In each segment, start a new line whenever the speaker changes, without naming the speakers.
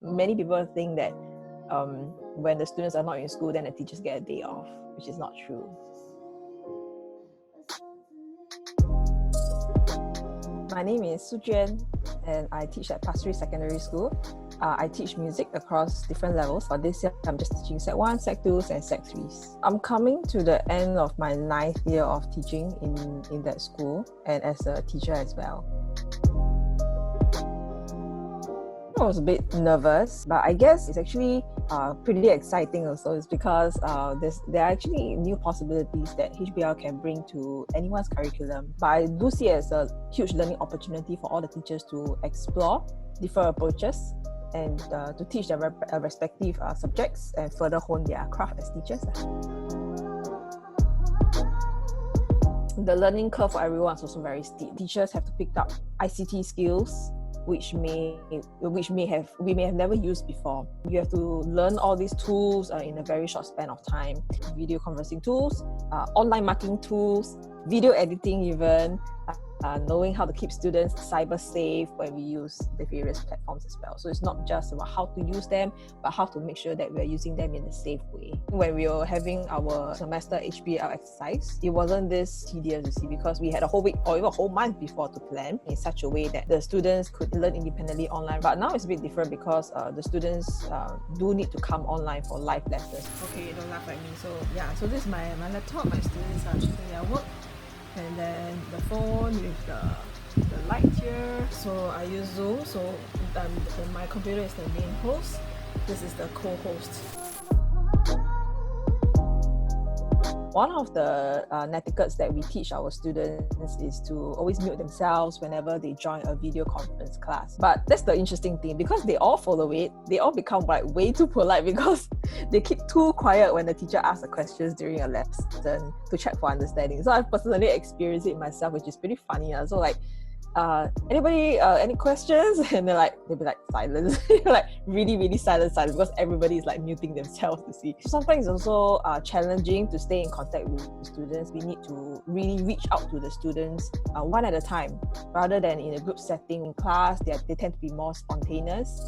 Many people think that when the students are not in school, then the teachers get a day off, which is not true. My name is Su Juan, and I teach at Pasir Ris Secondary School. I teach music across different levels. For this year, I'm just teaching Sec 1, Sec 2s, and Sec 3s. I'm coming to the end of my 9th year of teaching in that school and as a teacher as well. I was a bit nervous, but I guess it's actually pretty exciting also. It's because there are actually new possibilities that HBL can bring to anyone's curriculum. But I do see it as a huge learning opportunity for all the teachers to explore different approaches and to teach their respective subjects and further hone their craft as teachers. The learning curve for everyone is also very steep. Teachers have to pick up ICT skills we may have never used before. You have to learn all these tools in a very short span of time. Video conferencing tools, online marketing tools, video editing even, knowing how to keep students cyber safe when we use the various platforms as well. So it's not just about how to use them, but how to make sure that we're using them in a safe way. When we were having our semester HBL exercise, it wasn't this tedious, you see, because we had a whole week or even a whole month before to plan in such a way that the students could learn independently online. But now it's a bit different because the students do need to come online for live lessons. Okay, don't laugh at me. So this is my laptop. My students are doing their work. And then the phone with the light here. So I use Zoom. So my computer is the main host. This is the co-host. One of the netiquettes that we teach our students is to always mute themselves whenever they join a video conference class. But that's the interesting thing, because they all follow it, they all become way too polite because they keep too quiet when the teacher asks the questions during a lesson to check for understanding. So I've personally experienced it myself, which is pretty funny. So anybody any questions? And they'll be like silence. Like really silent because everybody is like muting themselves to see. Sometimes it's also challenging to stay in contact with students. We need to really reach out to the students one at a time rather than in a group setting. In class, they tend to be more spontaneous.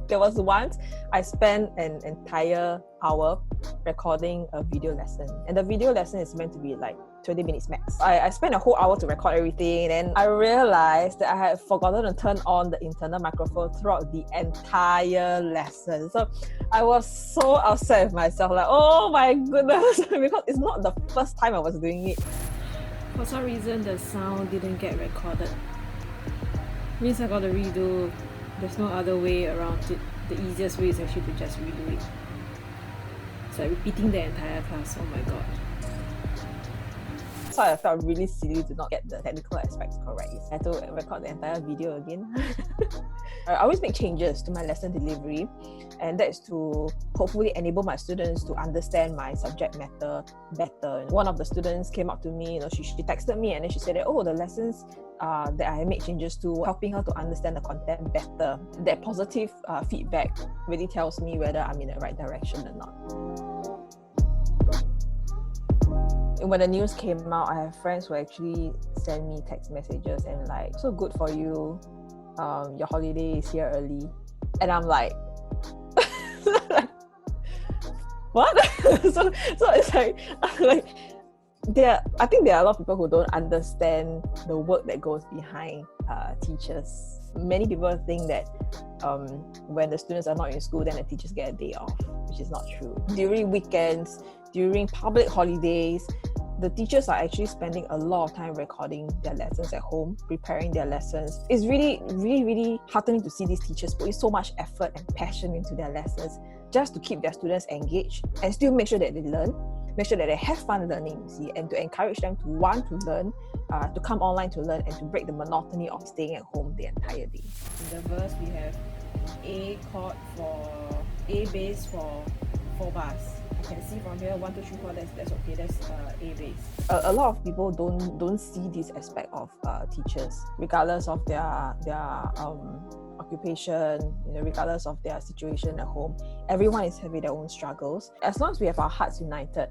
There was once I spent an entire hour recording a video lesson, and the video lesson is meant to be like 20 minutes max. I spent a whole hour to record everything, and I realized that I had forgotten to turn on the internal microphone throughout the entire lesson. So I was so upset with myself, like, oh my goodness, because it's not the first time I was doing it.
For some reason, the sound didn't get recorded. Means I got to redo. There's no other way around it. The easiest way is actually to just redo it. It's like repeating the entire class. Oh my god.
So I felt really silly to not get the technical aspects correct. I had to record the entire video again. I always make changes to my lesson delivery, and that's to hopefully enable my students to understand my subject matter better. One of the students came up to me, she texted me, and then she said that, the lessons that I made changes to, helping her to understand the content better. That positive feedback really tells me whether I'm in the right direction or not. When the news came out, I have friends who actually send me text messages and like, so good for you, your holiday is here early. And I'm like, what? so it's like I think there are a lot of people who don't understand the work that goes behind teachers. Many people think that when the students are not in school, then the teachers get a day off, which is not true. During weekends, during public holidays, the teachers are actually spending a lot of time recording their lessons at home, preparing their lessons. It's really heartening to see these teachers put so much effort and passion into their lessons just to keep their students engaged and still make sure that they learn, make sure that they have fun learning, and to encourage them to want to learn, to come online to learn, and to break the monotony of staying at home the entire day.
In the verse, we have A chord for A bass for 4 bars. You can see from here 1, 2, 3, 4. That's okay. That's A bass.
A lot of people don't see this aspect of teachers, regardless of their occupation, regardless of their situation at home. Everyone is having their own struggles. As long as we have our hearts united,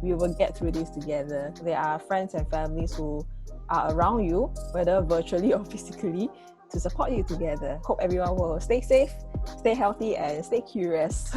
we will get through this together. There are friends and families who are around you, whether virtually or physically, to support you together. Hope everyone will stay safe, stay healthy, and stay curious.